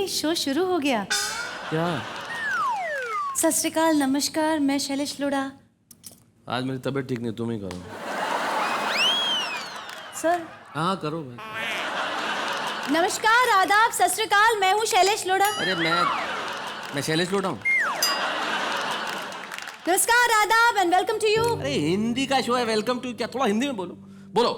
Show शुरू हो गया। क्या? सत श्री अकाल, नमस्कार, मैं शैलेश लोढ़ा। आज मेरी तबीयत ठीक नहीं, तुम ही करो। सर। हाँ करो भाई। नमस्कार, आदाब, सत श्री अकाल, मैं हूँ शैलेश लोढ़ा। अरे मैं शैलेश लोढ़ा हूँ। नमस्कार, आदाब एंड वेलकम टू यू। अरे हिंदी का शो है, वेलकम टू क्या? थोड़ा हिंदी में बोलो। बोलो।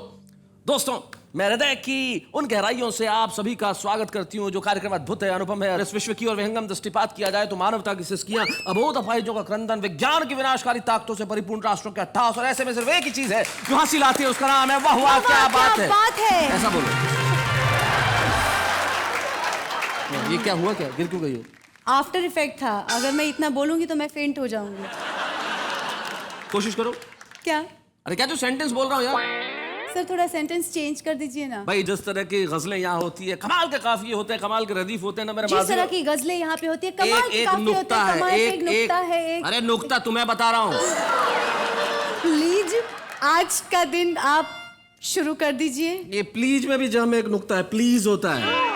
दोस्तों, मैं हृदय की उन गहराइयों से आप सभी का स्वागत करती हूँ जो कार्यक्रम अद्भुत है, अनुपम है। इस विश्व की और विहंगम दृष्टिपात किया जाए तो मानवता की सिसकियां, अबोध अपाहिजों का क्रंदन, विज्ञान की विनाशकारी ताकतों से परिपूर्ण राष्ट्रों के अट्ठास, और ऐसे में सिर्फ एक ही चीज है जो हासिल आती है, उसका नाम है वाह वाह क्या बात है। ऐसा बोलो। ये क्या हुआ? क्या गिर क्यों गई हो? आफ्टर इफेक्ट था। अगर मैं इतना बोलूंगी तो मैं फेंट हो जाऊंगी। कोशिश करो। क्या? अरे क्या जो सेंटेंस बोल रहा हूँ यार। सर थोड़ा सेंटेंस चेंज कर दीजिए ना। भाई जिस तरह की गजलें यहाँ होती है, कमाल के काफिये होते हैं, कमाल के रदीफ होते हैं ना मेरे। जिस तरह की गजलें यहाँ पे होती है, कमाल के काफिये होते हैं, कमाल के एक नुक्ता है। अरे नुक्ता तुम्हें बता रहा हूँ। प्लीज आज का दिन आप शुरू कर दीजिए। ये प्लीज में भी जहाँ एक नुक्ता है, प्लीज होता है।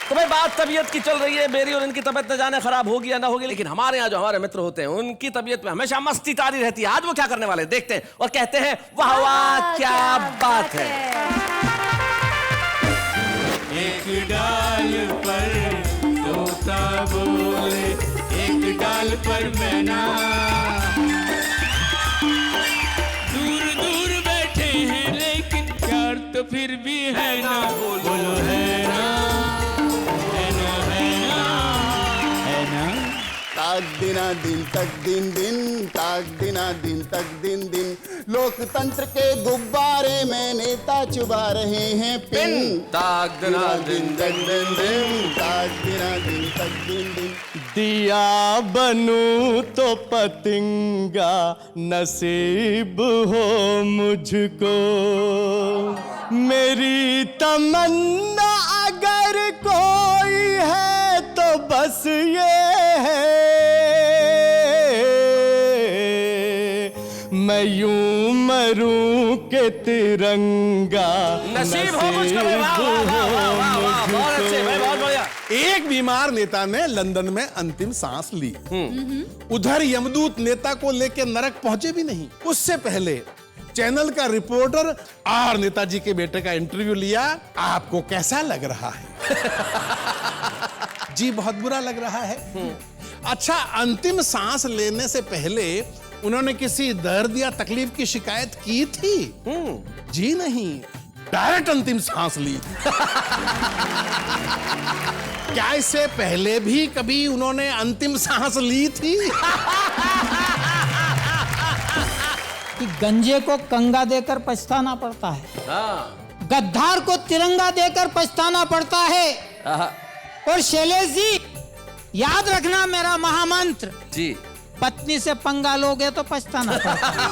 तो भाई बात तबीयत की चल रही है, मेरी और इनकी तबीयत न जाने खराब होगी या ना होगी, लेकिन हमारे यहाँ जो हमारे मित्र होते हैं उनकी तबीयत में हमेशा मस्ती तारी रहती है। आज वो क्या करने वाले हैं देखते हैं और कहते हैं वाह वाह क्या बात है। एक डाल पर तोता बोले, एक डाल पर मैना, दूर दूर बैठे हैं लेकिन प्यार तो फिर भी है ना। बोलो है ना, ताक दिना दिन तक दिन दिन, ताक दिना दिन तक दिन दिन, लोकतंत्र के गुब्बारे में नेता चुबा रहे हैं पिन। ताक दिना दिन तक दिन दिन, ताक दिना दिन तक दिन दिन। दिया बनूं तो पतंगा नसीब हो मुझको, मेरी तमन्ना अगर कोई है तो बस ये है, मैं यूं मरूं के तिरंगा नसीब हो मुझको। बहुत अच्छे भाई, बहुत बढ़िया। एक बीमार नेता ने लंदन में अंतिम सांस ली। उधर यमदूत नेता को लेकर नरक पहुंचे भी नहीं, उससे पहले चैनल का रिपोर्टर आर नेताजी के बेटे का इंटरव्यू लिया। आपको कैसा लग रहा है? जी बहुत बुरा लग रहा है। अच्छा, अंतिम सांस लेने से पहले उन्होंने किसी दर्द या तकलीफ की शिकायत की थी? जी नहीं, डायरेक्ट अंतिम सांस ली। क्या इससे पहले भी कभी उन्होंने अंतिम सांस ली थी? कि गंजे को कंगा देकर पछताना पड़ता है, गद्दार को तिरंगा देकर पछताना पड़ता है। और शैलेश जी याद रखना मेरा महामंत्र जी, पत्नी से पंगा लोगे तो पछताना पड़ता है।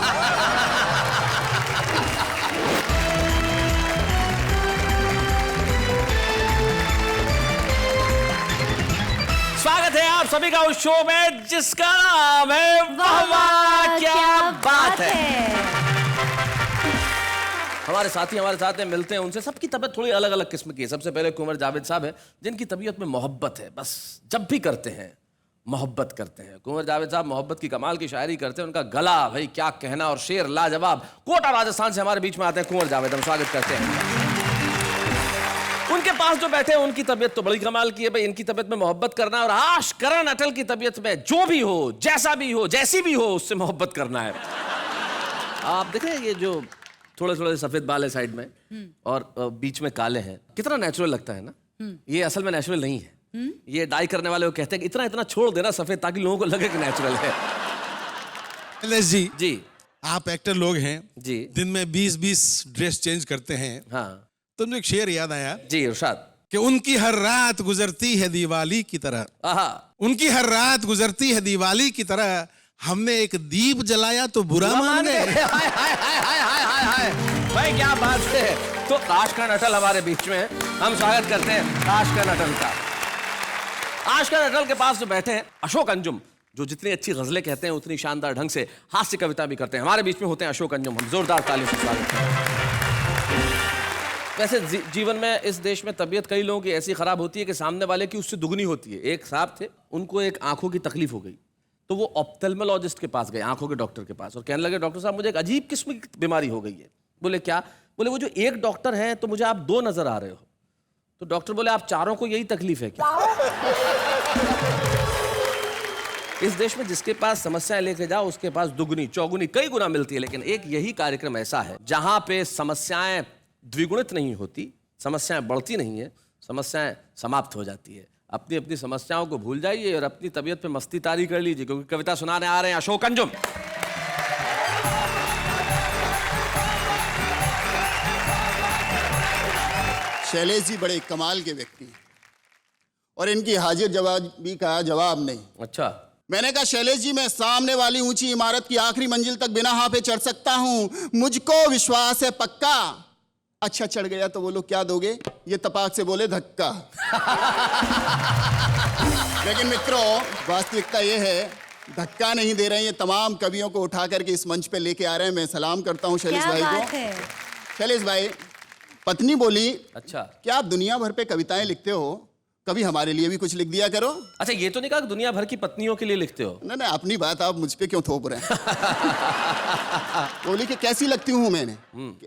स्वागत है आप सभी का उस शो में जिसका नाम है वाह वाह क्या बात है। हमारे साथी हमारे साथ हैं, मिलते हैं उनसे। सबकी तबीयत थोड़ी अलग अलग किस्म की है। सबसे पहले कुंवर जावेद साहब है जिनकी तबीयत में मोहब्बत है, बस जब भी करते हैं मोहब्बत करते हैं। कुंवर जावेद साहब मोहब्बत की कमाल की शायरी करते हैं, उनका गला भाई क्या कहना, और शेर लाजवाब। कोटा राजस्थान से हमारे बीच में आते हैं कुंवर जावेद, हम स्वागत करते हैं। उनके पास जो बैठे हैं उनकी तबीयत तो बड़ी कमाल की है भाई। इनकी तबीयत में मोहब्बत करना, और आश करण अटल की तबीयत में जो भी हो, जैसा भी हो, जैसी भी हो, उससे मोहब्बत करना है। आप देख रहे हैं ये जो थोड़े थोड़े सफेद बाल है साइड में और बीच में काले हैं, कितना नेचुरल लगता है ना। ये असल में नेचुरल नहीं है। ये डाई करने वाले वो कहते हैं कि इतना इतना छोड़ देना सफेद ताकि लोगों को लगे कि नेचुरल है। जी जी आप एक्टर लोग हैं जी, दिन में 20-20 ड्रेस चेंज करते हैं। हाँ तो मुझे एक शेर याद आया जी इरशाद, कि उनकी हर रात गुजरती है दिवाली की तरह, आहा, उनकी हर रात गुजरती है दिवाली की तरह, हमने एक दीप जलाया तो बुरा मान गए। हाय हाय हाय हाय हाय हाय हाय भाई क्या बात है। तो आशकरण अटल हमारे बीच में है, हम स्वागत करते हैं आशकरण अटल का। आशकरण अटल के पास जो बैठे हैं अशोक अंजुम, जो जितनी अच्छी गजलें कहते हैं उतनी शानदार ढंग से हास्य कविता भी करते हैं। हमारे बीच में होते हैं अशोक अंजुम, हम जोरदार तालियों से स्वागत करते हैं। वैसे जीवन में इस देश में तबीयत कई लोगों की ऐसी खराब होती है कि सामने वाले की उससे दुगनी होती है। एक साहब थे, उनको एक आंखों की तकलीफ हो गई, तो वो ऑप्थेल्मोलॉजिस्ट के पास गए, आंखों के डॉक्टर के पास, और कहने लगे डॉक्टर साहब मुझे एक अजीब किस्म की बीमारी हो गई है। बोले क्या? बोले वो जो एक डॉक्टर है तो मुझे आप दो नजर आ रहे हो। तो डॉक्टर बोले आप चारों को यही तकलीफ है क्या? इस देश में जिसके पास समस्याएं लेके जाओ उसके पास दुगनी चौगुनी कई गुना मिलती है, लेकिन एक यही कार्यक्रम ऐसा है जहां पे समस्याएं द्विगुणित नहीं होती, समस्याएं बढ़ती नहीं है, समस्याएं समाप्त हो जाती है। अपनी अपनी समस्याओं को भूल जाइए और अपनी तबीयत पे मस्ती तारी कर लीजिए, क्योंकि कविता सुनाने आ रहे हैं अशोक अंजुम। शैलेश जी बड़े कमाल के व्यक्ति हैं और इनकी हाजिर जवाबी का जवाब नहीं। अच्छा, मैंने कहा शैलेश जी मैं सामने वाली ऊंची इमारत की आखिरी मंजिल तक बिना हाफे चढ़ सकता हूं, मुझको विश्वास है पक्का। अच्छा चढ़ गया तो बोलो क्या दोगे? ये तपाक से बोले धक्का। लेकिन मित्रों वास्तविकता ये है धक्का नहीं दे रहे हैं, ये तमाम कवियों को उठा करके इस मंच पे लेके आ रहे हैं। मैं सलाम करता हूं शैलेश भाई को। शैलेश भाई, पत्नी बोली अच्छा क्या आप दुनिया भर पे कविताएं लिखते हो, कभी हमारे लिए भी कुछ लिख दिया करो। अच्छा, ये तो नहीं कहा कि दुनिया भर की पत्नियों के लिए लिखते हो। नहीं नहीं, अपनी बात आप मुझ पे क्यों थोप रहे हैं? बोली कि कैसी लगती हूं मैंने?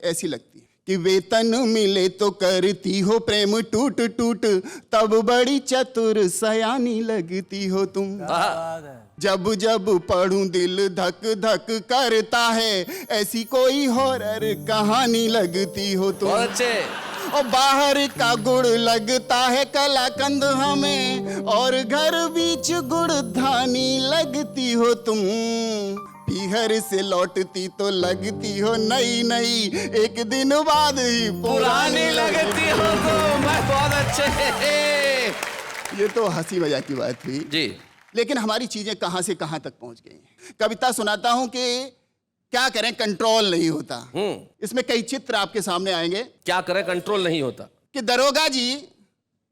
ऐसी लगती है कि वेतन मिले तो करती हो प्रेम टूट टूट, तब बड़ी चतुर सयानी लगती हो तुम। जब जब पढ़ूं दिल धक धक करता है, ऐसी कोई हॉरर कहानी लगती हो तुम। बहुत अच्छे। और बाहर का गुड़ लगता है कलाकंद हमें, और घर बीच गुड़ धानी लगती हो तुम। पीहर से लौटती तो लगती हो नई नई, एक दिन बाद ही पुरानी लगती हो तुम। बहुत अच्छे। ये तो हंसी मजाक की बात थी जी, लेकिन हमारी चीजें कहां से कहां तक पहुंच गई हैं। कविता सुनाता हूं कि क्या करें कंट्रोल नहीं होता। इसमें कई चित्र आपके सामने आएंगे। क्या करें कंट्रोल नहीं होता। कि दरोगा जी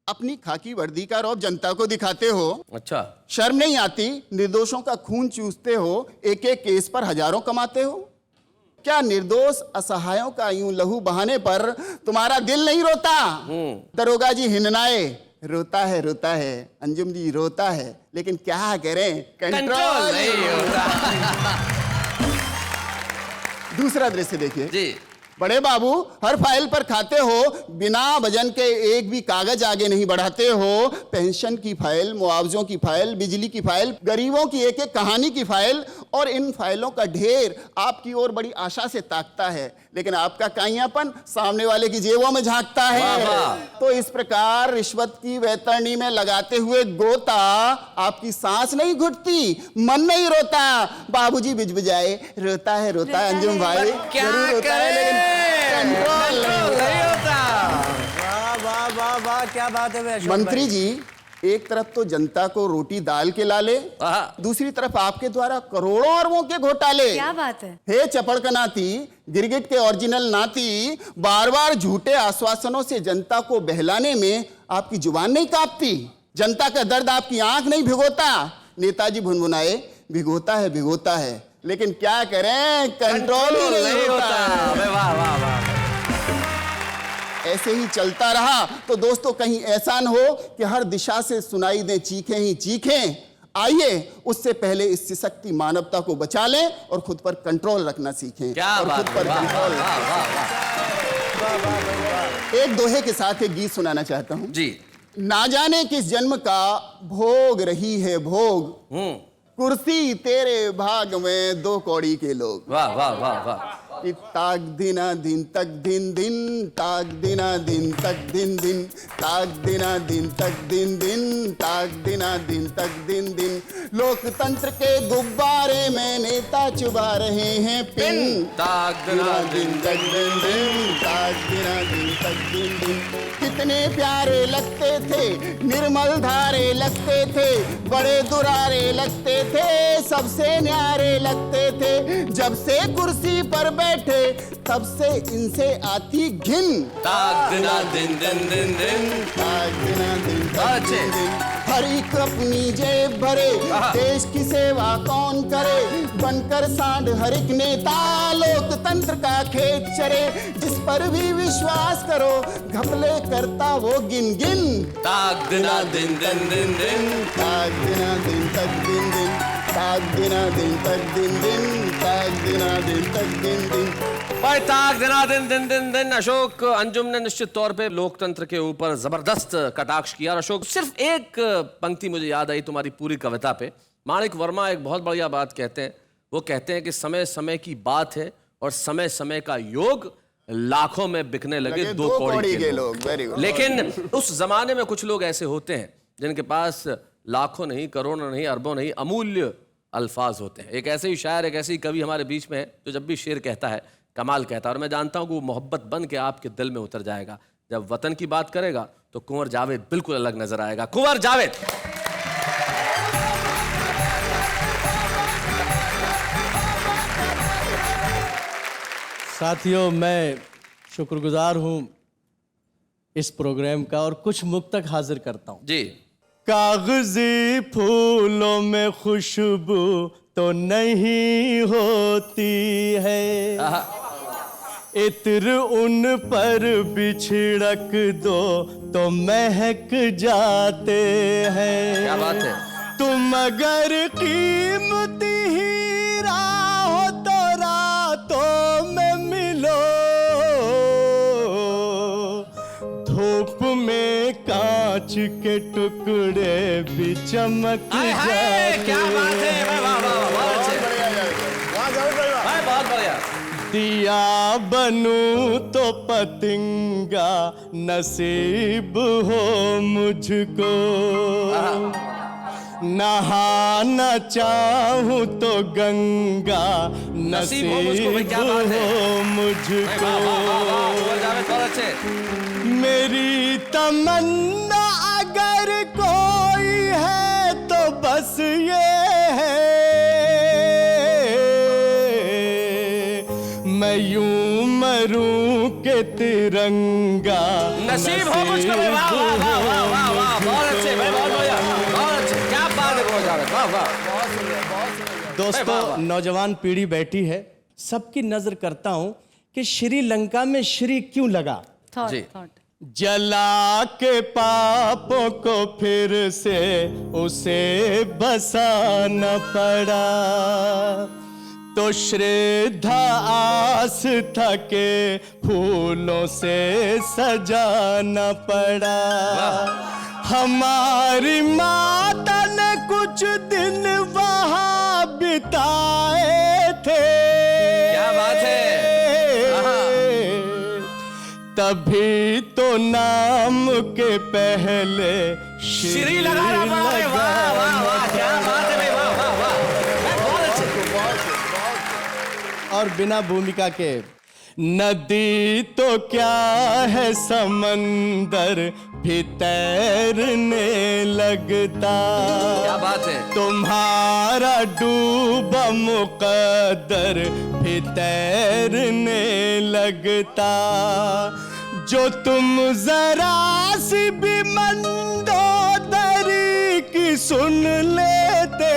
अपनी खाकी वर्दी का रौब जनता को दिखाते हो। अच्छा, शर्म नहीं आती? निर्दोषों का खून चूसते हो, एक एक केस पर हजारों कमाते हो। क्या निर्दोष असहायों का यूं लहू बहाने पर तुम्हारा दिल नहीं रोता? दरोगा जी हिननाए रोता है अंजुम जी रोता है, लेकिन क्या करें कंट्रोल नहीं होता। दूसरा दृश्य देखिए जी। बड़े बाबू हर फाइल पर खाते हो, बिना वजन के एक भी कागज आगे नहीं बढ़ाते हो। पेंशन की फाइल, मुआवजों की फाइल, बिजली की फाइल, गरीबों की एक एक कहानी की फाइल, और इन फाइलों का ढेर आपकी ओर बड़ी आशा से ताकता है, लेकिन आपका काइयापन सामने वाले की जेबों में झांकता है। तो इस प्रकार रिश्वत की वैतरणी में लगाते हुए गोता आपकी सांस नहीं घुटती, मन नहीं रोता। बाबूजी बिजबिजाए रोता है अंजुम भाई, जरूर रोता है लेकिन कंट्रोल नहीं होता। वाह वाह वाह, क्या बात है अशोक मंत्री भाई। जी, एक तरफ तो जनता को रोटी दाल के लाले, दूसरी तरफ आपके द्वारा करोड़ों अरबों के घोटाले। क्या बात है? हे चपड़कनाती, गिरगिट के ओरिजिनल नाती, बार बार झूठे आश्वासनों से जनता को बहलाने में आपकी जुबान नहीं कांपती। जनता का दर्द आपकी आंख नहीं भिगोता। नेताजी भुनभुनाए भिगोता है, लेकिन क्या करें कंट्रोल ही नहीं होता। वाह वाह वाह। ऐसे ही चलता रहा तो दोस्तों कहीं ऐसा न हो कि हर दिशा से सुनाई दे चीखें ही चीखें। आइए उससे पहले इस सशक्ति मानवता को बचा लें और खुद पर कंट्रोल रखना सीखें। क्या और बात खुद पर है, कंट्रोल। एक दोहे के साथ एक गीत सुनाना चाहता हूं जी। ना जाने किस जन्म का भोग रही है भोग, कुर्सी तेरे भाग में दो कौड़ी के लोग। वाह वाह वाह वाह। कि ताक दिना दिन तक दिन दिन, ताक दिना दिन तक दिन दिन, ताक दिना दिन तक दिन दिन, ताक दिना दिन तक दिन दिन। लोकतंत्र के गुब्बारे में नेता चुबा रहे हैं पिन, ताक दिना दिन तक दिन दिन, ताक दिना दिन तक दिन दिन। कितने प्यारे लगते थे, निर्मल धारे लगते थे, बड़े दुरारे लगते थे, सबसे न्यारे लगते थे। जब से कुर्सी पर बैठे तब से इनसे आती घिन। ताक दिना दिन दिन दिन दिन, ताक दिना दिन तक दिन दिन। हर एक अपनी जेब भरे, देश की सेवा कौन करे, बनकर सांड हर एक नेता लोकतंत्र का खेत चरे, जिस पर भी विश्वास करो घपले करता वो गिन गिन। ताक दिना दिन दिन दिन दिन, ताक दिना दिन तक दिन दिन, ताक दिना दिन तक दिन दिन, ताक दिना दिन तक दिन दिन। भाई ताक दिना दिन दिन दिन दिन। अशोक अंजुम ने निश्चित तौर पे लोकतंत्र के ऊपर जबरदस्त कटाक्ष किया। अशोक, सिर्फ एक पंक्ति मुझे याद आई तुम्हारी पूरी कविता पे। माणिक वर्मा एक बहुत बढ़िया बात कहते हैं। वो कहते हैं कि समय समय की बात है और समय समय का योग, लाखों में बिकने लगे दो कौड़ी के लोग। Very good. लेकिन उस जमाने में कुछ लोग ऐसे होते हैं जिनके पास लाखों नहीं, करोड़ों नहीं, अरबों नहीं, अमूल्य अल्फाज होते हैं। एक ऐसे ही शायर, एक ऐसे ही कवि हमारे बीच में है जो जब भी शेर कहता है कमाल कहता है। और मैं जानता हूं कि वो मोहब्बत बन के आपके दिल में उतर जाएगा। जब वतन की बात करेगा तो कुंवर जावेद बिल्कुल अलग नजर आएगा। कुंवर जावेद। साथियों, मैं शुक्रगुजार हूं इस प्रोग्राम का और कुछ मुक्तक हाजिर करता हूं। जी। कागजी फूलों में खुशबू तो नहीं होती है, इत्र उन पर भी छिड़क दो तो महक जाते हैं। क्या बात है। तुम अगर कीमती हीरा हो तो रातों में मिलो, धूप में कांच के टुकड़े भी चमक जाते। क्या बात है। वाह वाह वाह, बहुत अच्छे। भाई बहुत बढ़िया। दिया बनूं तो पतंगा नसीब हो मुझको, नहाना चाहूं तो गंगा नसीब हो मुझको। मेरी तमन्ना अगर कोई है तो बस ये है, मैं यूं मरूं के तिरंगा नसीब हो मुझको। वाह वाह वाह वाह वाह वाह, बहुत अच्छे भाई, बहुत बढ़िया, बहुत अच्छे। क्या बात है कुंवर जावेद, वाह वाह। दोस्तों, नौजवान पीढ़ी बैठी है, सबकी नजर करता हूं कि श्रीलंका में श्री क्यों लगा। जी। जला के पापों को फिर से उसे बसाना पड़ा, तो श्रद्धा आस्था के फूलों से सजाना पड़ा। हमारी माता ने कुछ दिन वहां बिताए थे। क्या बात है। तभी तो नाम के पहले श्री लगाना पड़ा। वाह वाह वाह, क्या बात है भाई, वाह वाह वाह, बहुत अच्छे। और बिना भूमिका के नदी तो क्या है समंदर भी तैरने लगता। क्या बात है। तुम्हारा डूबा मुकद्दर भी तैरने लगता। जो तुम जरा सी भी मंदोदरी की सुन लेते,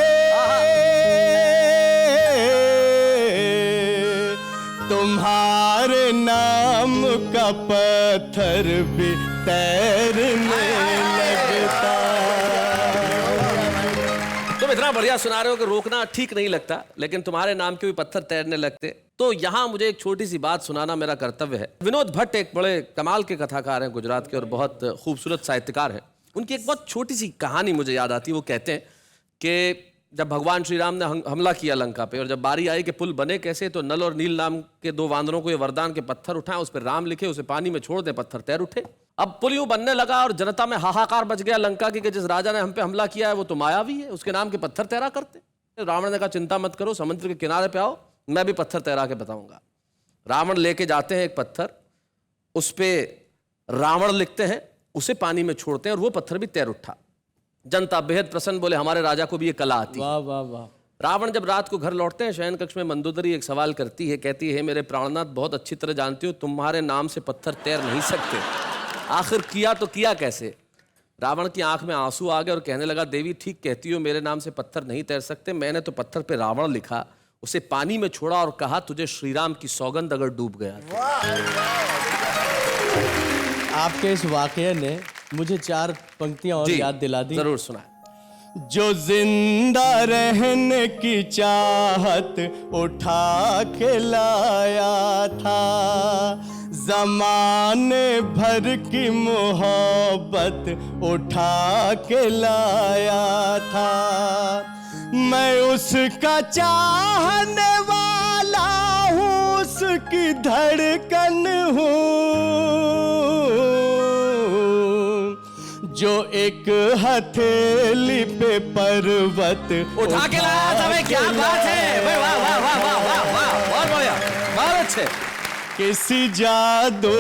तुम्हारे नाम का पत्थर भी तैरने लगता। तुम इतना बढ़िया सुना रहे हो कि रोकना ठीक नहीं लगता, लेकिन तुम्हारे नाम के भी पत्थर तैरने लगते। तो यहाँ मुझे एक छोटी सी बात सुनाना मेरा कर्तव्य है। विनोद भट्ट एक बड़े कमाल के कथाकार हैं गुजरात के और बहुत खूबसूरत साहित्यकार हैं। उनकी एक बहुत छोटी सी कहानी मुझे याद आती है। वो कहते हैं कि जब भगवान श्री राम ने हमला किया लंका पे और जब बारी आई कि पुल बने कैसे, तो नल और नील नाम के दो वानरों को ये वरदान के पत्थर उठाएं, उस पर राम लिखे, उसे पानी में छोड़ दें, पत्थर तैर उठे। अब पुल यूं बनने लगा और जनता में हाहाकार मच गया लंका की कि जिस राजा ने हम पे हमला किया है वो तो मायावी है, उसके नाम के पत्थर तैरा करते। रावण ने कहा चिंता मत करो, समुद्र के किनारे पे आओ, मैं भी पत्थर तैरा के बताऊंगा। रावण लेके जाते हैं एक पत्थर, उस पर रावण लिखते हैं, उसे पानी में छोड़ते हैं और वो पत्थर भी तैर उठा। जनता बेहद प्रसन्न, बोले हमारे राजा को भी ये कला आती है। वाह वाह वाह। रावण जब रात को घर लौटते हैं, शयन कक्ष में मंदोदरी एक सवाल करती है, कहती है मेरे प्राणनाथ, बहुत अच्छी तरह जानती हो तुम्हारे नाम से पत्थर तैर नहीं सकते, आखिर किया तो किया कैसे। रावण की आंख में आंसू आ गए और कहने लगा देवी ठीक कहती हो, मेरे नाम से पत्थर नहीं तैर सकते, मैंने तो पत्थर पे रावण लिखा, उसे पानी में छोड़ा और कहा, तुझे श्रीराम की सौगंध अगर डूब गया तो। आपके इस वाकये ने मुझे 4 पंक्तियां और जी, याद दिला दी। जरूर सुनाए। जो जिंदा रहने की चाहत उठा के लाया था, जमाने भर की मोहब्बत उठा के लाया था, मैं उसका चाहने वाला हूँ, उसकी धड़कन हूँ, जो एक हथेली पे पर्वत उठा के लाया था। भाई क्या बात है, भाई वाह वाह वाह वाह वाह वाह, बहुत बढ़िया, बहुत अच्छे। किसी जादू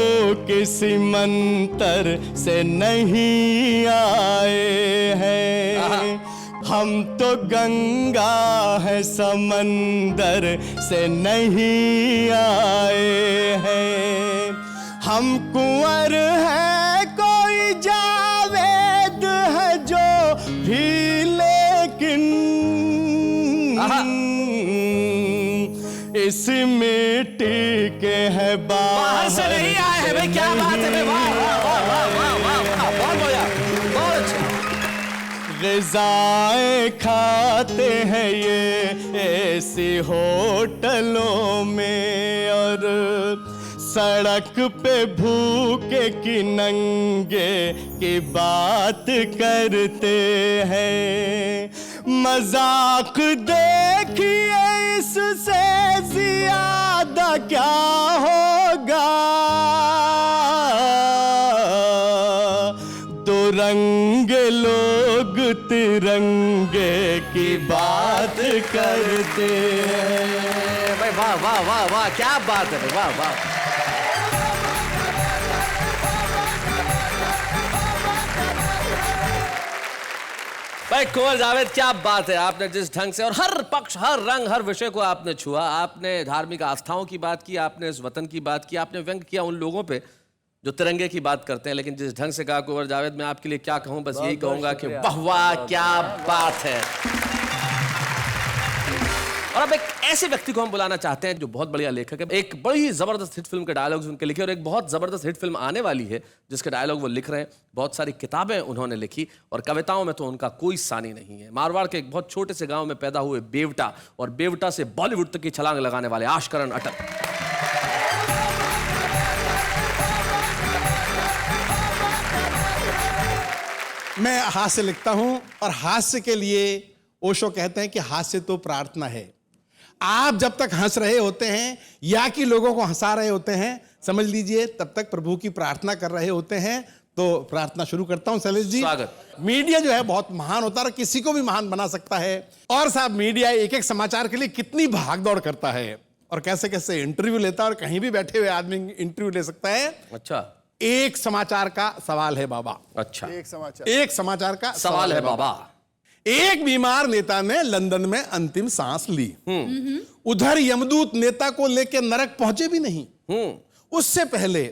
किसी मंतर से नहीं आए हैं, हम तो गंगा है समंदर से नहीं आए हैं, हम कुंवर हैं कोई जावेद है जो भी, लेकिन इस मिट्टी के है बाहर से नहीं आए हैं। भाई क्या बात है, भाई वाह वाह वाह वाह वाह वाह, बहुत बढ़िया, बहुत अच्छा। ग़िज़ाएं खाते हैं ये ऐसी होटलों में, और सड़क पे भूखे की नंगे की बात करते हैं, मजाक देखिए इससे ज्यादा क्या होगा, दो रंग लोग तिरंगे की बात करते हैं। भाई वाह वाह वाह वाह, क्या बात है, वाह वाह। भाई कुंवर जावेद, क्या बात है, आपने जिस ढंग से और हर पक्ष, हर रंग, हर विषय को आपने छुआ। आपने धार्मिक आस्थाओं की बात की, आपने इस वतन की बात की, आपने व्यंग किया उन लोगों पे जो तिरंगे की बात करते हैं, लेकिन जिस ढंग से कहा कुंवर जावेद, मैं आपके लिए क्या कहूं, बस यही कहूंगा कि वाह वाह, क्या बात है। और अब एक ऐसे व्यक्ति को हम बुलाना चाहते हैं जो बहुत बढ़िया लेखक है, एक बड़ी जबरदस्त हिट फिल्म के डायलॉग्स उनके लिखे, और एक बहुत जबरदस्त हिट फिल्म आने वाली है जिसके डायलॉग वो लिख रहे हैं। बहुत सारी किताबें उन्होंने लिखी और कविताओं में तो उनका कोई सानी नहीं है। मारवाड़ के एक बहुत छोटे से गांव में पैदा हुए बेवटा, और बेवटा से बॉलीवुड तक की छलांग लगाने वाले आशकरण अटल। मैं हास्य लिखता हूं, और हास्य के लिए ओशो कहते हैं कि हास्य तो प्रार्थना है। आप जब तक हंस रहे होते हैं या कि लोगों को हंसा रहे होते हैं, समझ लीजिए तब तक प्रभु की प्रार्थना कर रहे होते हैं। तो प्रार्थना शुरू करता हूं शैलेश जी। स्वागत। मीडिया जो है बहुत महान होता है और किसी को भी महान बना सकता है। और साहब, मीडिया एक एक समाचार के लिए कितनी भागदौड़ करता है और कैसे कैसे इंटरव्यू लेता है, और कहीं भी बैठे हुए आदमी इंटरव्यू ले सकता है। अच्छा, एक समाचार का सवाल है बाबा। अच्छा, एक समाचार का सवाल है बाबा। एक बीमार नेता ने लंदन में अंतिम सांस ली। उधर यमदूत नेता को लेकर नरक पहुंचे भी नहीं। उससे पहले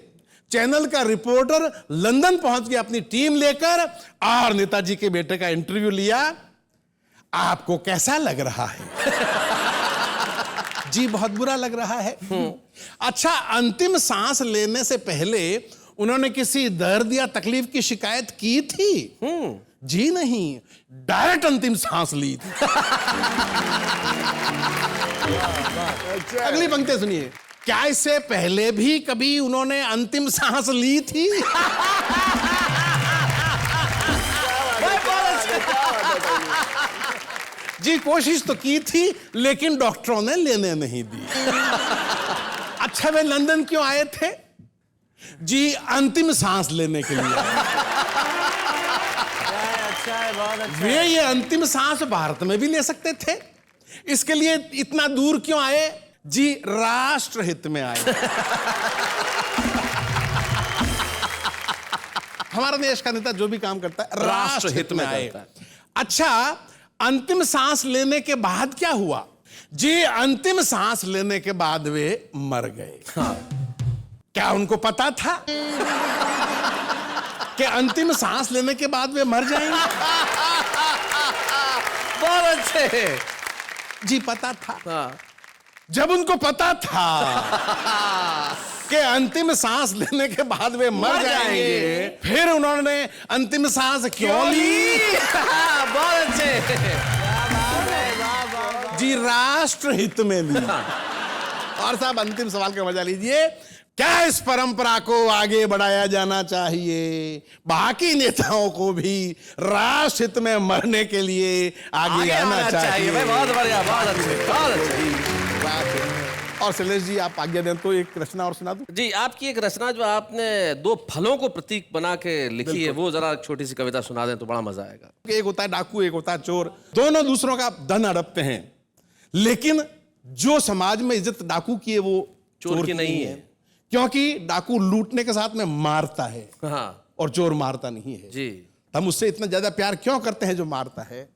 चैनल का रिपोर्टर लंदन पहुंच गया अपनी टीम लेकर, और नेताजी के बेटे का इंटरव्यू लिया। आपको कैसा लग रहा है? जी बहुत बुरा लग रहा है। अच्छा, अंतिम सांस लेने से पहले उन्होंने किसी दर्द या तकलीफ की शिकायत की थी? जी नहीं, डायरेक्ट अंतिम सांस ली थी। अगली पंक्ति सुनिए। क्या इससे पहले भी कभी उन्होंने अंतिम सांस ली थी? जी कोशिश तो की थी, लेकिन डॉक्टरों ने लेने नहीं दी। अच्छा, वे लंदन क्यों आए थे? जी अंतिम सांस लेने के लिए। वे ये अंतिम सांस भारत में भी ले सकते थे, इसके लिए इतना दूर क्यों आए? जी राष्ट्र हित में आए। हमारा देश का नेता जो भी काम करता है राष्ट्र हित में आए। अच्छा, अंतिम सांस लेने के बाद क्या हुआ? जी अंतिम सांस लेने के बाद वे मर गए। हाँ। क्या उनको पता था कि अंतिम सांस लेने के बाद वे मर जाएंगे? बहुत अच्छे। जी पता था। हाँ। जब उनको पता था कि अंतिम सांस लेने के बाद वे मर जाएंगे, फिर उन्होंने अंतिम सांस क्यों ली? बहुत अच्छे। जी, राष्ट्र हित में ली। और साहब, अंतिम सवाल का मजा लीजिए। क्या इस परंपरा को आगे बढ़ाया जाना चाहिए? बाकी नेताओं को भी राष्ट्र हित में मरने के लिए आगे आना चाहिए। भाई, बहुत बढ़िया, बहुत अच्छे, बहुत अच्छे। और शैलेश जी, आप आज्ञा दें तो एक रचना और सुना दूं? जी, आपकी एक रचना जो आपने 2 फलों को प्रतीक बना के लिखी है, वो जरा छोटी सी कविता सुना दें तो बड़ा मजा आएगा। एक होता है डाकू, एक होता है चोर। दोनों दूसरों का धन हड़पते हैं, लेकिन जो समाज में इज्जत डाकू की है वो चोर की नहीं है। क्योंकि डाकू लूटने के साथ में मारता है, हाँ और चोर मारता नहीं है। जी। हम उससे इतना ज्यादा प्यार क्यों करते हैं जो मारता है?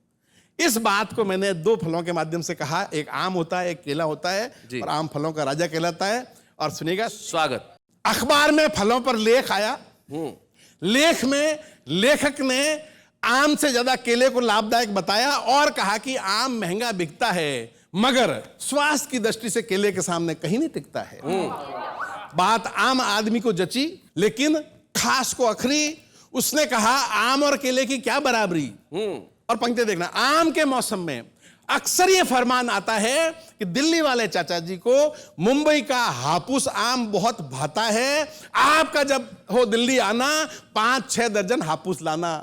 इस बात को मैंने 2 फलों के माध्यम से कहा। एक आम होता है, एक केला होता है, और आम फलों का राजा कहलाता है। और सुनिएगा, स्वागत। अखबार में फलों पर लेख आया। लेख में लेखक ने आम से ज्यादा केले को लाभदायक बताया और कहा कि आम महंगा बिकता है, मगर स्वास्थ्य की दृष्टि से केले के सामने कहीं नहीं टिकता है। बात आम आदमी को जची, लेकिन खास को अखरी। उसने कहा, आम और केले की क्या बराबरी? और पंक्ति देखना, आम के मौसम में अक्सर ये फरमान आता है कि दिल्ली वाले चाचा जी को मुंबई का हापुस आम बहुत भाता है। आपका जब हो दिल्ली आना, 5-6 दर्जन हापुस लाना।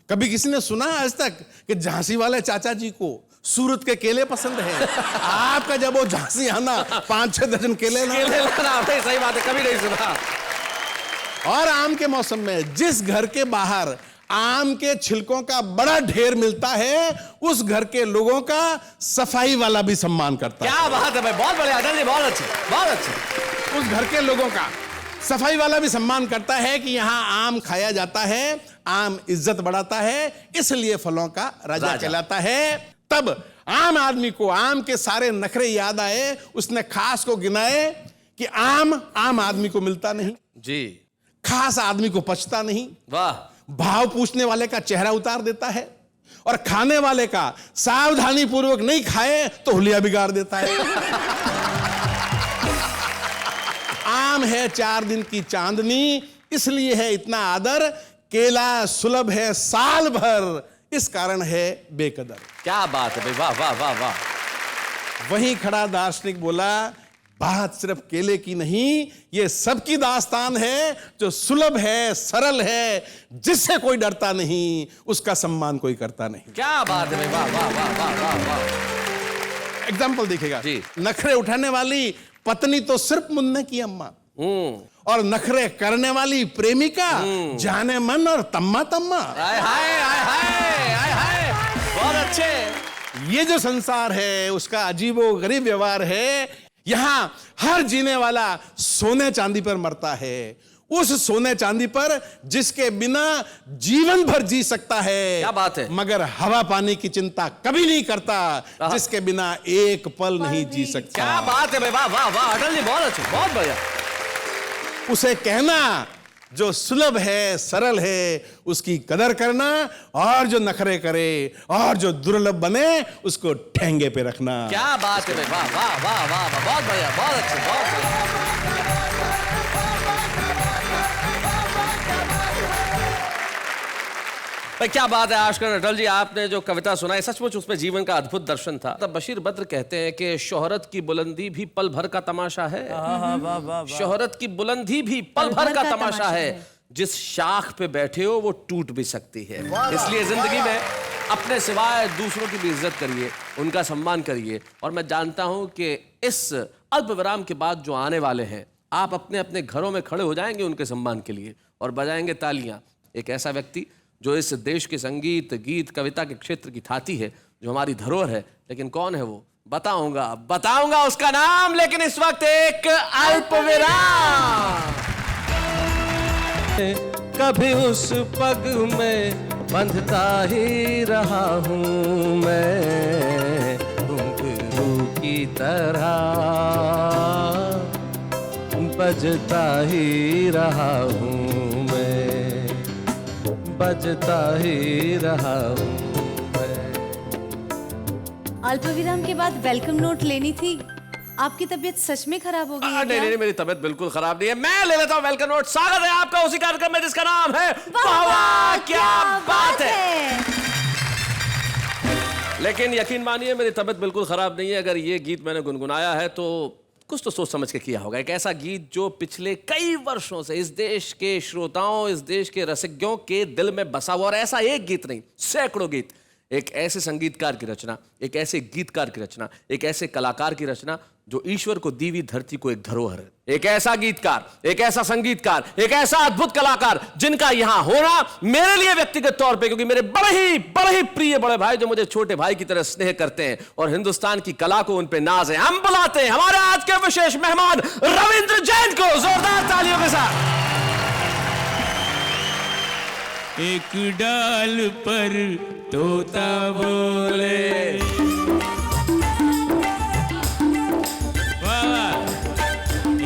कभी किसी ने सुना आज तक कि झांसी वाले चाचा जी को सूरत के केले पसंद है? आपका जब वो झांसी आना, 5-6 दर्जन केले लाना। सही बात है, कभी नहीं सुना। और आम के मौसम में जिस घर के बाहर आम के छिलकों का बड़ा ढेर मिलता है, उस घर के लोगों का सफाई वाला भी सम्मान करता है। क्या बात है भाई, बहुत बढ़िया अटल जी, बहुत अच्छे, बहुत अच्छे। उस घर के लोगों का सफाई वाला भी सम्मान करता है कि यहाँ आम खाया जाता है, आम इज्जत बढ़ाता है, इसलिए फलों का राजा कहलाता है। तब आम आदमी को आम के सारे नखरे याद आए। उसने खास को गिनाए कि आम आदमी को मिलता नहीं जी, खास आदमी को पचता नहीं। वाह। भाव पूछने वाले का चेहरा उतार देता है, और खाने वाले का सावधानी पूर्वक नहीं खाए तो हुलिया बिगाड़ देता है। आम है 4 दिन की चांदनी, इसलिए है इतना आदर। केला सुलभ है साल भर, इस कारण है बेकदर। क्या बात है भाई, वाह वाह वाह वाह। वहीं खड़ा दार्शनिक बोला, बात सिर्फ केले की नहीं, ये सबकी दास्तान है। जो सुलभ है, सरल है, जिससे कोई डरता नहीं, उसका सम्मान कोई करता नहीं। क्या बात है भाई, वाह वाह वाह वाह वाह वाह। एग्जाम्पल देखिएगा जी। नखरे उठाने वाली पत्नी तो सिर्फ मुन्ने की अम्मा, और नखरे करने वाली प्रेमिका जाने मन और तम्मा तम्मा। हाय हाय हाय हाय हाय हाय, बहुत अच्छे। ये जो संसार है उसका अजीबो गरीब व्यवहार है। यहां हर जीने वाला सोने चांदी पर मरता है, उस सोने चांदी पर जिसके बिना जीवन भर जी सकता है। क्या बात है। मगर हवा पानी की चिंता कभी नहीं करता, जिसके बिना एक पल नहीं जी सकता। क्या बात है भाई, वाह वाह वाह अटल जी, बहुत अच्छे, बहुत बढ़िया। उसे कहना जो सुलभ है, सरल है, उसकी कदर करना, और जो नखरे करे और जो दुर्लभ बने उसको ठेंगे पे रखना। क्या बात है भाई, वाह वाह वाह वाह वाह, बहुत बढ़िया, बहुत अच्छे, बहुत बढ़िया। भाई क्या बात है आशकर अटल जी, आपने जो कविता सुनाई सचमुच उसमें जीवन का अद्भुत दर्शन था। तब बशीर बद्र कहते हैं कि शोहरत की बुलंदी भी पल भर का तमाशा है। शोहरत की बुलंदी भी पल भर का तमाशा है, जिस शाख पे बैठे हो वो टूट भी सकती है। इसलिए जिंदगी में अपने सिवाय दूसरों की भी इज्जत करिए, उनका सम्मान करिए। और मैं जानता हूं कि इस अल्प विराम के बाद जो आने वाले हैं, आप अपने अपने घरों में खड़े हो जाएंगे उनके सम्मान के लिए और बजाएंगे तालियां। एक ऐसा व्यक्ति जो इस देश के संगीत, गीत, कविता के क्षेत्र की थाती है, जो हमारी धरोहर है, लेकिन कौन है वो बताऊंगा उसका नाम। लेकिन इस वक्त एक अल्प विराम। कभी उस पग में बंधता ही रहा हूँ मैं, घुंघरू की तरह बजता ही रहा हूँ मैं, बजता ही रहा हूँ मैं। अल्प विराम के बाद वेलकम नोट लेनी थी, आपकी तबीयत सच में खराब हो गई है नहीं क्या? नहीं, मेरी तबीयत बिल्कुल खराब नहीं है। मैं ले लेता हूँ वेलकम नोट। स्वागत है आपका उसी कार्यक्रम में जिसका नाम है वाह वाह क्या बात है। लेकिन यकीन मानिए मेरी तबीयत बिल्कुल खराब नहीं है। अगर ये गीत मैंने गुनगुनाया है तो कुछ तो सोच समझ के किया होगा। एक ऐसा गीत जो पिछले कई वर्षों से इस देश के श्रोताओं, इस देश के रसिज्ञों के दिल में बसा हुआ, और ऐसा एक गीत नहीं, सैकड़ों गीत। एक ऐसे संगीतकार की रचना, एक ऐसे गीतकार की रचना, एक ऐसे कलाकार की रचना जो ईश्वर को दी हुई धरती को एक धरोहर है। एक ऐसा गीतकार, एक ऐसा संगीतकार, एक ऐसा अद्भुत कलाकार जिनका यहां होना मेरे लिए व्यक्तिगत तौर पे, क्योंकि मेरे बड़े ही प्रिय बड़े भाई जो मुझे छोटे भाई की तरह स्नेह करते हैं और हिंदुस्तान की कला को उन पे नाज है, हम बुलाते हैं हमारे आज के विशेष मेहमान रविंद्र जैन को जोरदार तालियों के साथ। एक डाल पर तोता बोले,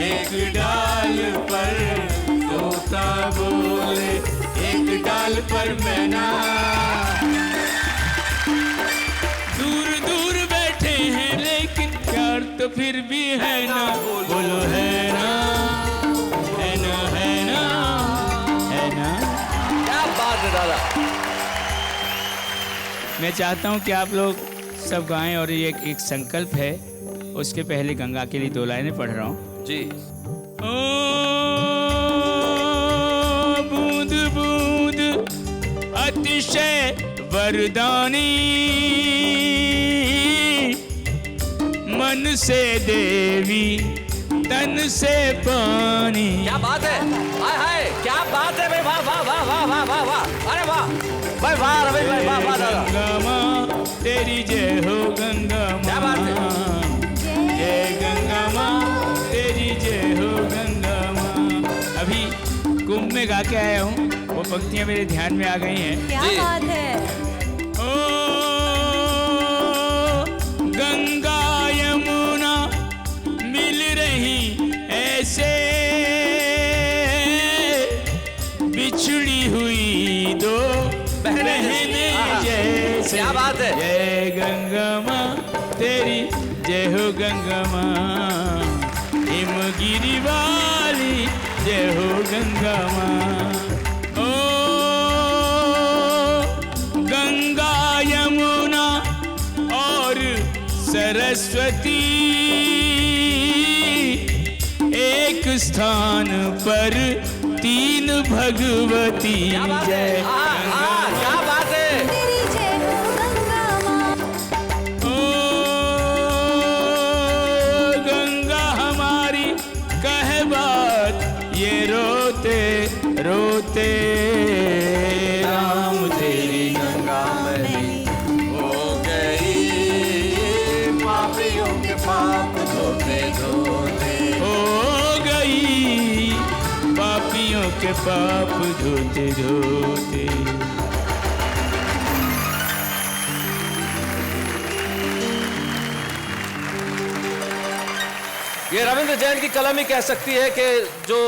एक डाल पर तोता बोले, एक डाल पर मैना। दूर दूर बैठे हैं लेकिन प्यार तो फिर भी है ना, बोलो है ना, है ना, है ना, है ना। क्या बात है दादा। मैं चाहता हूं कि आप लोग सब गाएं और ये एक संकल्प है। उसके पहले गंगा के लिए 2 लाइनें पढ़ रहा हूं जी। ओ बूंद बूंद अतिशय वरदानी, मन से देवी तन से पानी। क्या बात है, हाय हाय क्या बात है भाई, वाह वाह वाह वाह वाह वाह वाह, अरे वाह भाई, वाह रवि भाई, वाह वाह दादा। गंगा माँ तेरी जय हो, गंगा माँ क्या बात है। जय गंगा माँ तेरी जय हो, गंगा माँ। अभी कुंभ में गा के आया हूँ, वो पंक्तियाँ मेरे ध्यान में आ गई हैं। क्या बात है। ओ गंगा यमुना मिल रही ऐसे, बिछड़ी हुई दो बहनें जैसे। क्या बात है। जय गंगा माँ तेरी जय हो, गंगा माँ हिमगिरी वाली जय हो, गंगा माँ। ओ गंगा यमुना और सरस्वती एक स्थान पर 3 भगवती। क्या बात है, जय क्या बात है। तेरी जय हो गंगा माँ। ओ गंगा हमारी कहे बात, ये रोते रोते राम तेरी गंगा में हो गई पापियों के पाप धोते धोते, हो गई पापियों के पाप धोते धोते। ये रविंद्र जैन की कलम ही कह सकती है कि जो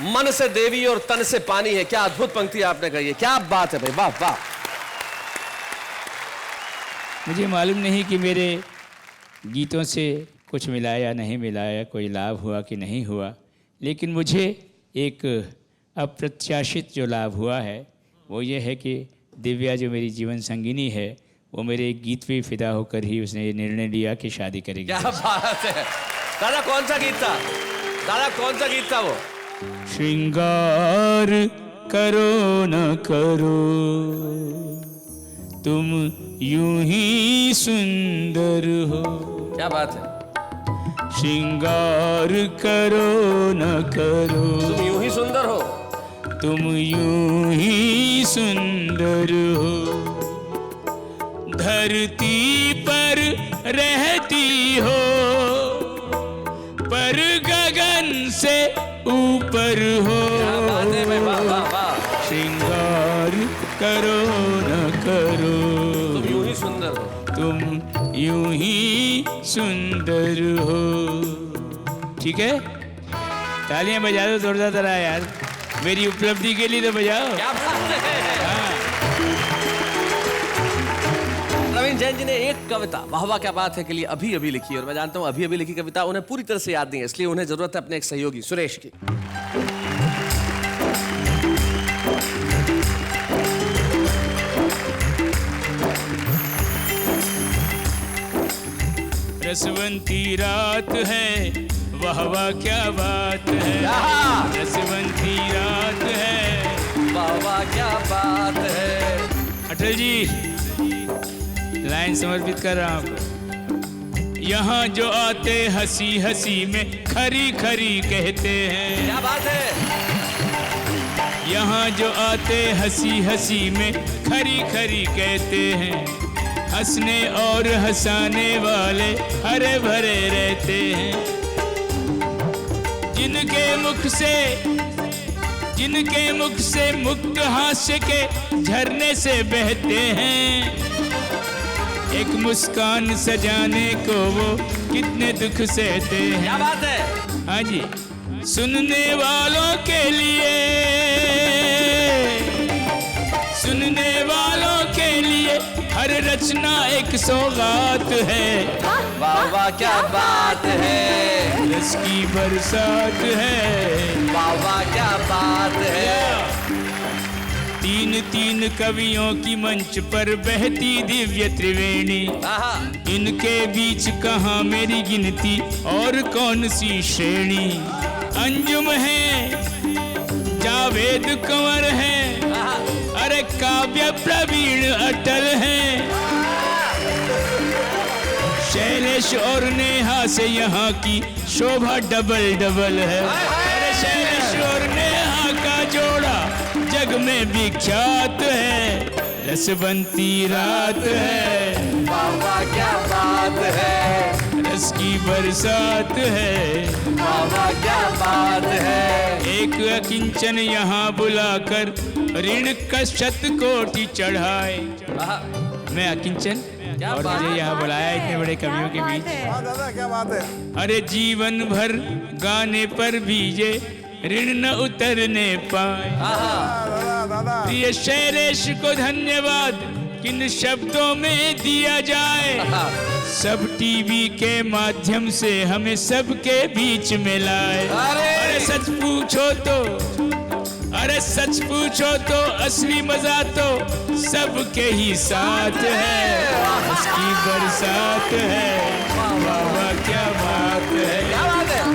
मन से देवी और तन से पानी है। क्या अद्भुत पंक्ति आपने कही है, क्या बात है भाई, वाह वाह। मुझे मालूम नहीं कि मेरे गीतों से कुछ मिला या नहीं मिलाया, कोई लाभ हुआ कि नहीं हुआ, लेकिन मुझे एक अप्रत्याशित जो लाभ हुआ है वो ये है कि दिव्या जो मेरी जीवन संगिनी है वो मेरे एक गीत पे फिदा होकर ही उसने ये निर्णय लिया कि शादी करेगी। क्या बात है दादा। कौन सा गीत था दादा, कौन सा गीत था वो? श्रृंगार करो न करो तुम यूं ही सुंदर हो। क्या बात है। श्रृंगार करो न करो तुम यूं ही सुंदर हो, तुम यूं ही सुंदर हो। धरती पर रहती हो पर गगन से ऊपर हो। क्या बात है भाई, वाह वाह वाह। श्रृंगार करो न करो तुम यूं ही सुंदर हो, तुम यूं ही सुंदर हो। ठीक है, तालियां बजा दो जोरदार तरह यार, मेरी उपलब्धि के लिए तो बजाओ। क्या बात है। रविंद्र जैन जी ने एक कविता वाह वाह क्या बात है के लिए अभी अभी लिखी, और मैं जानता हूं अभी अभी लिखी कविता उन्हें पूरी तरह से याद नहीं है, इसलिए उन्हें जरूरत है अपने एक सहयोगी सुरेश की। रसवंती रात है वाह वाह क्या बात है, रसवंती रात है वाह वाह क्या बात है। अटल जी लाइन समर्पित कर रहा हूँ आपको। यहाँ जो आते हंसी हंसी में खरी खरी कहते हैं, क्या बात है। यहाँ जो आते हंसी हंसी में खरी खरी कहते हैं, हंसने और हंसाने वाले हरे भरे रहते हैं। जिनके मुख से मुक्त हास्य के झरने से बहते हैं, एक मुस्कान सजाने को वो कितने दुख सहते हैं। क्या बात है। हाँ जी, सुनने वालों के लिए हर रचना एक सौगात है। वाह वाह क्या बात है। रस की बरसात है। वाह वाह क्या बात है। तीन तीन कवियों की मंच पर बहती दिव्य त्रिवेणी, इनके बीच कहाँ मेरी गिनती और कौन सी श्रेणी। अंजुम है, जावेद कंवर है, अरे काव्य प्रवीण अटल है। शैलेश और नेहा से यहाँ की शोभा डबल डबल है। अरे शैलेश और नेहा का जोड़ा जग में विख्यात है। रसवंती रात है। वाह वाह क्या बात है। रस की बरसात है। वाह वाह क्या बात है। एक अकिंचन यहाँ बुलाकर ऋण का शतकोटि चढ़ाए। मैं अकिंचन और मुझे यहाँ बुलाया इतने बड़े कवियों के बीच। दादा क्या बात है। अरे जीवन भर गाने पर बीजे ऋण न उतरने पाए। प्रिय शैलेश को धन्यवाद किन शब्दों में दिया जाए। सब टीवी के माध्यम से हमें सबके बीच में लाए। अरे सच पूछो तो असली मजा तो सबके ही साथ है। उसकी बरसात है। वाह वाह क्या बात है।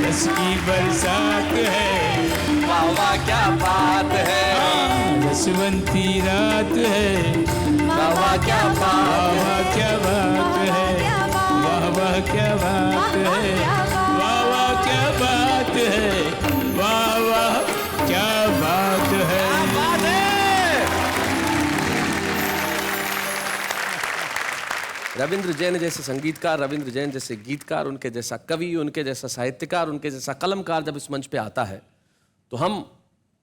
उसकी बरसात है। वाह वाह क्या बात है। रसवंती रात है। वाह वाह क्या बात वाह वाह क्या बात है। वाह वाह क्या बात है। वाह वाह क्या बात है। वाह वाह क्या बात है। रविंद्र जैन जैसे संगीतकार, रविंद्र जैन जैसे गीतकार, उनके जैसा कवि, उनके जैसा साहित्यकार, उनके जैसा कलमकार जब इस मंच पे आता है तो हम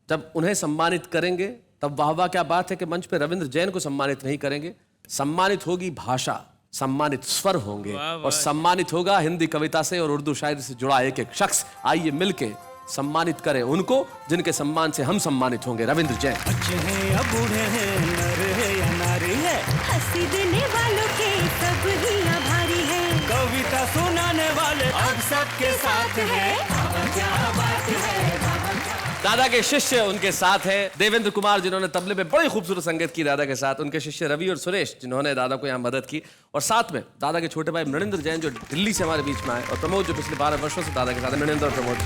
जब उन्हें सम्मानित करेंगे तब वाह वाह क्या बात है कि मंच पे रविंद्र जैन को सम्मानित नहीं करेंगे। सम्मानित होगी भाषा, सम्मानित स्वर होंगे और सम्मानित होगा हिंदी कविता से और उर्दू शायरी से जुड़ा एक एक शख्स। आइए मिलके सम्मानित करें उनको जिनके सम्मान से हम सम्मानित होंगे। रविंद्र जैन। बच्चे हैं या बूढ़े हैं, नर है या नारी है, हंसी देने वालों के सब ही आभारी है। कविता सुनाने वाले अब सबके साथ है। क्या बात है। दादा के शिष्य उनके साथ हैं देवेंद्र कुमार जिन्होंने तबले पे बड़ी खूबसूरत संगीत की दादा के साथ, उनके शिष्य रवि और सुरेश जिन्होंने दादा को यहाँ मदद की, और साथ में दादा के छोटे भाई मृणेंद्र जैन जो दिल्ली से हमारे बीच में आए, और प्रमोद जो पिछले 12 वर्षों से दादा के साथ है। मृणेंद्र और प्रमोद,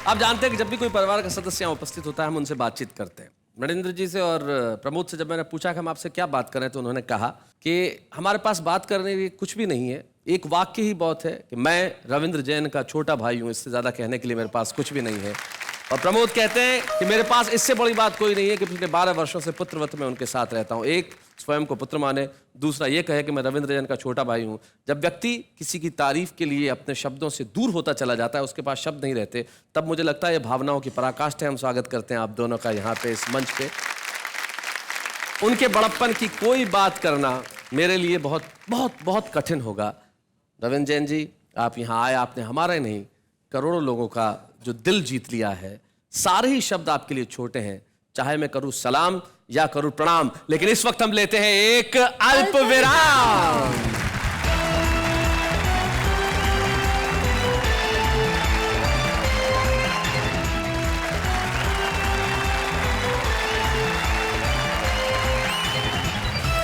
आप जानते हैं कि जब भी कोई परिवार का सदस्य यहाँ उपस्थित होता है हम उनसे बातचीत करते हैं। मृणेंद्र जी से और प्रमोद से जब मैंने पूछा कि हम आपसे क्या बात करें तो उन्होंने कहा कि हमारे पास बात करने की कुछ भी नहीं है, एक वाक्य ही बहुत है कि मैं रविंद्र जैन का छोटा भाई हूँ, इससे ज़्यादा कहने के लिए मेरे पास कुछ भी नहीं है। और प्रमोद कहते हैं कि मेरे पास इससे बड़ी बात कोई नहीं है कि पिछले 12 वर्षों से पुत्रवत में उनके साथ रहता हूँ। एक, स्वयं को पुत्र माने, दूसरा ये कहे कि मैं रविंद्र जैन का छोटा भाई हूँ। जब व्यक्ति किसी की तारीफ के लिए अपने शब्दों से दूर होता चला जाता है, उसके पास शब्द नहीं रहते, तब मुझे लगता है ये भावनाओं की पराकाष्ठा है। हम स्वागत करते हैं आप दोनों का यहाँ पे इस मंच पे। उनके बड़प्पन की कोई बात करना मेरे लिए बहुत बहुत बहुत कठिन होगा। रविंद्र जैन जी, आप यहाँ आए, आपने हमारा ही नहीं करोड़ों लोगों का जो दिल जीत लिया है। सारे ही शब्द आपके लिए छोटे हैं, चाहे मैं करूं सलाम या करूं प्रणाम, लेकिन इस वक्त हम लेते हैं एक अल्प विराम।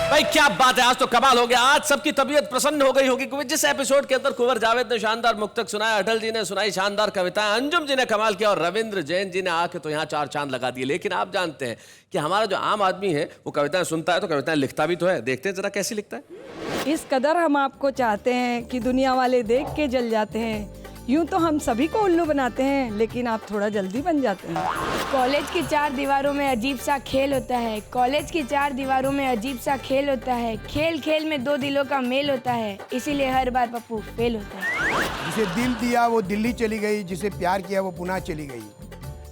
भाई क्या बात है, आज तो कमाल हो गया। आज सबकी तबीयत प्रसन्न हो गई होगी क्योंकि जिस एपिसोड के अंदर कुंवर जावेद ने शानदार मुक्तक सुनाया, अटल जी ने सुनाई शानदार कविताएं, अंजुम जी ने कमाल किया और रविंद्र जैन जी ने आके तो यहाँ 4 चांद लगा दिए। लेकिन आप जानते हैं कि हमारा जो आम आदमी है वो कविताएं सुनता है तो कविताएं लिखता भी तो है। देखते हैं जरा कैसी लिखता है। इस कदर हम आपको चाहते हैं कि दुनिया वाले देख के जल जाते हैं। यूं तो हम सभी को उल्लू बनाते हैं, लेकिन आप थोड़ा जल्दी बन जाते हैं। कॉलेज की 4 दीवारों में अजीब सा खेल होता है। कॉलेज की 4 दीवारों में अजीब सा खेल होता है। खेल खेल में 2 दिलों का मेल होता है, इसीलिए हर बार पप्पू फेल होता है। जिसे दिल दिया वो दिल्ली चली गई, जिसे प्यार किया वो पुणे चली गई,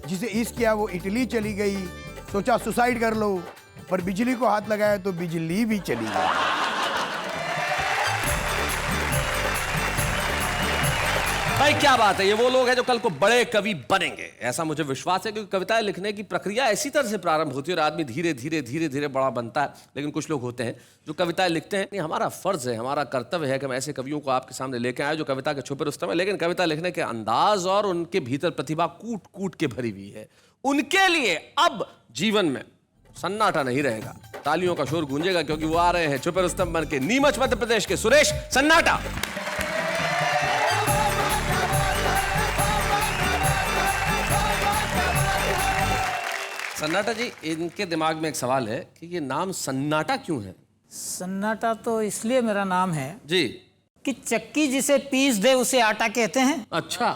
जिसे इश्क किया वो इटली चली गई। सोचा सुसाइड कर लो, पर बिजली को हाथ लगाया तो बिजली भी चली गई। भाई क्या बात है, ये वो लोग हैं जो कल को बड़े कवि बनेंगे, ऐसा मुझे विश्वास है। क्योंकि कविताएं लिखने की प्रक्रिया ऐसी तरह से प्रारंभ होती है और आदमी धीरे धीरे धीरे धीरे बड़ा बनता है। लेकिन कुछ लोग होते हैं जो कविताएं लिखते हैं, नहीं हमारा फर्ज है, हमारा कर्तव्य है कि हम ऐसे कवियों को आपके सामने लेके आए जो कविता के छुपे रुस्तम है, लेकिन कविता लिखने के अंदाज और उनके भीतर प्रतिभा कूट कूट के भरी हुई है। उनके लिए अब जीवन में सन्नाटा नहीं रहेगा, तालियों का शोर गूंजेगा, क्योंकि वो आ रहे हैं छुपे रुस्तम बन के नीमच मध्य प्रदेश के सुरेश सन्नाटा। सन्नाटा जी, इनके दिमाग में एक सवाल है कि ये नाम सन्नाटा क्यों है? सन्नाटा तो इसलिए मेरा नाम है जी कि चक्की जिसे पीस दे उसे आटा कहते हैं। अच्छा।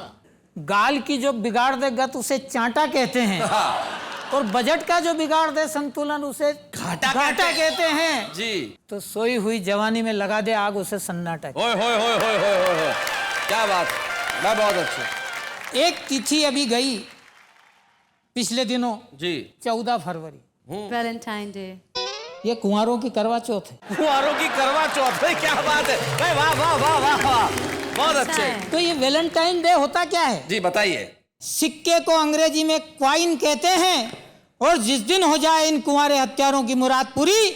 गाल की जो बिगाड़ दे गत उसे चांटा कहते हैं। और बजट का जो बिगाड़ दे संतुलन उसे घाटा कहते हैं जी। तो सोई हुई जवानी में लगा दे आग उसे सन्नाटा। होय होय होय होय होय होय, क्या बात है, मैं बहुत अच्छे। एक तिथि अभी गई पिछले दिनों जी, 14 फरवरी, वैलेंटाइन डे। ये कुंवारों की करवा चौथ है। कुंवारों की करवा चौथ, क्या बात है भाई, वाह वाह वाह वाह वाह, बहुत अच्छे। तो ये वैलेंटाइन डे होता क्या है जी, बताइए। सिक्के को अंग्रेजी में क्वाइन कहते हैं और जिस दिन हो जाए इन कुंवारे हत्यारों की मुराद पूरी,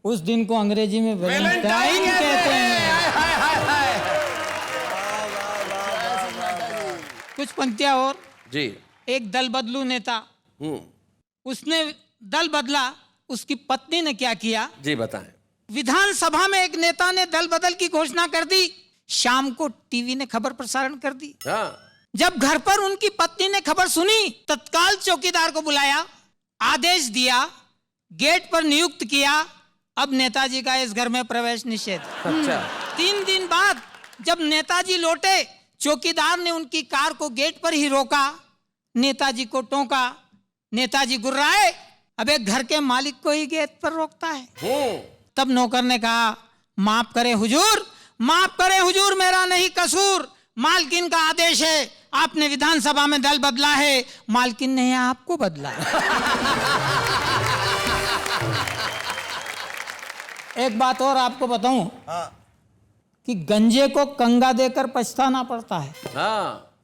उस दिन को अंग्रेजी में वैलेंटाइन कहते हैं। कुछ पंक्तियां और जी। एक दल बदलू नेता, उसने दल बदला, उसकी पत्नी ने क्या किया जी बताएं। विधानसभा में एक नेता ने दल बदल की घोषणा कर दी, शाम को टीवी ने खबर प्रसारण कर दी। जब घर पर उनकी पत्नी ने खबर सुनी, तत्काल चौकीदार को बुलाया, आदेश दिया, गेट पर नियुक्त किया। अब नेताजी का इस घर में प्रवेश निषेध। अच्छा। 3 दिन बाद जब नेताजी लौटे, चौकीदार ने उनकी कार को गेट पर ही रोका, नेताजी को टोका। नेताजी गुर्राए, अब एक घर के मालिक को ही गेट पर रोकता है। तब नौकर ने कहा, माफ करे हुजूर, माफ करे हुजूर, मेरा नहीं कसूर, मालकिन का आदेश है, आपने विधानसभा में दल बदला है, मालकिन ने आपको बदला है। एक बात और आपको बताऊं कि गंजे को कंगा देकर पछताना पड़ता है,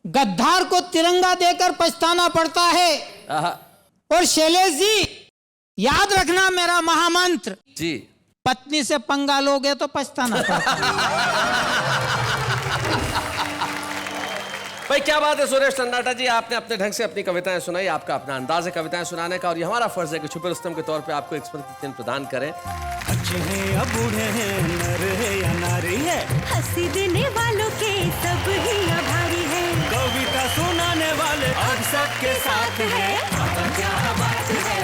गद्दार को तिरंगा देकर पछताना पड़ता है। और शैलेश जी, याद रखना मेरा महामंत्र जी, पत्नी से पंगा लोगे तो पछताना पड़ता है। भाई क्या बात है सुरेश सन्नाटा जी, आपने अपने ढंग से अपनी कविताएं सुनाई, आपका अपना अंदाज है कविताएं सुनाने का, और ये हमारा फर्ज है कि छुपे रुस्तम के तौर पे आपको एक स्मृति चिन्ह प्रदान करें। अच्छे हैं या बूढ़े हैं, नर है या नारी है, हंसी देने वालों के सब ही आभारी है, कविता सुनाने वाले अब सबके साथ है। क्या बात है।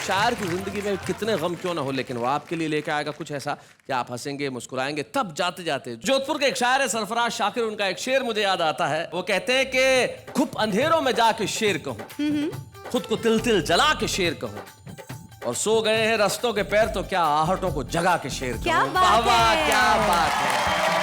शायर की जिंदगी में कितने गम क्यों ना हो, लेकिन वो आपके लिए लेके आएगा कुछ ऐसा कि आप हंसेंगे, मुस्कुराएंगे। तब जाते जाते जोधपुर के एक शायर है सरफराज शाकिर, उनका एक शेर मुझे याद आता है। वो कहते हैं कि खूब अंधेरों में जाके शेर कहूं, खुद को तिल तिल जला के शेर कहूं, और सो गए हैं रस्तों के पैर तो क्या आहटों को जगा के शेर कहूं। क्या बात है। क्या बात है।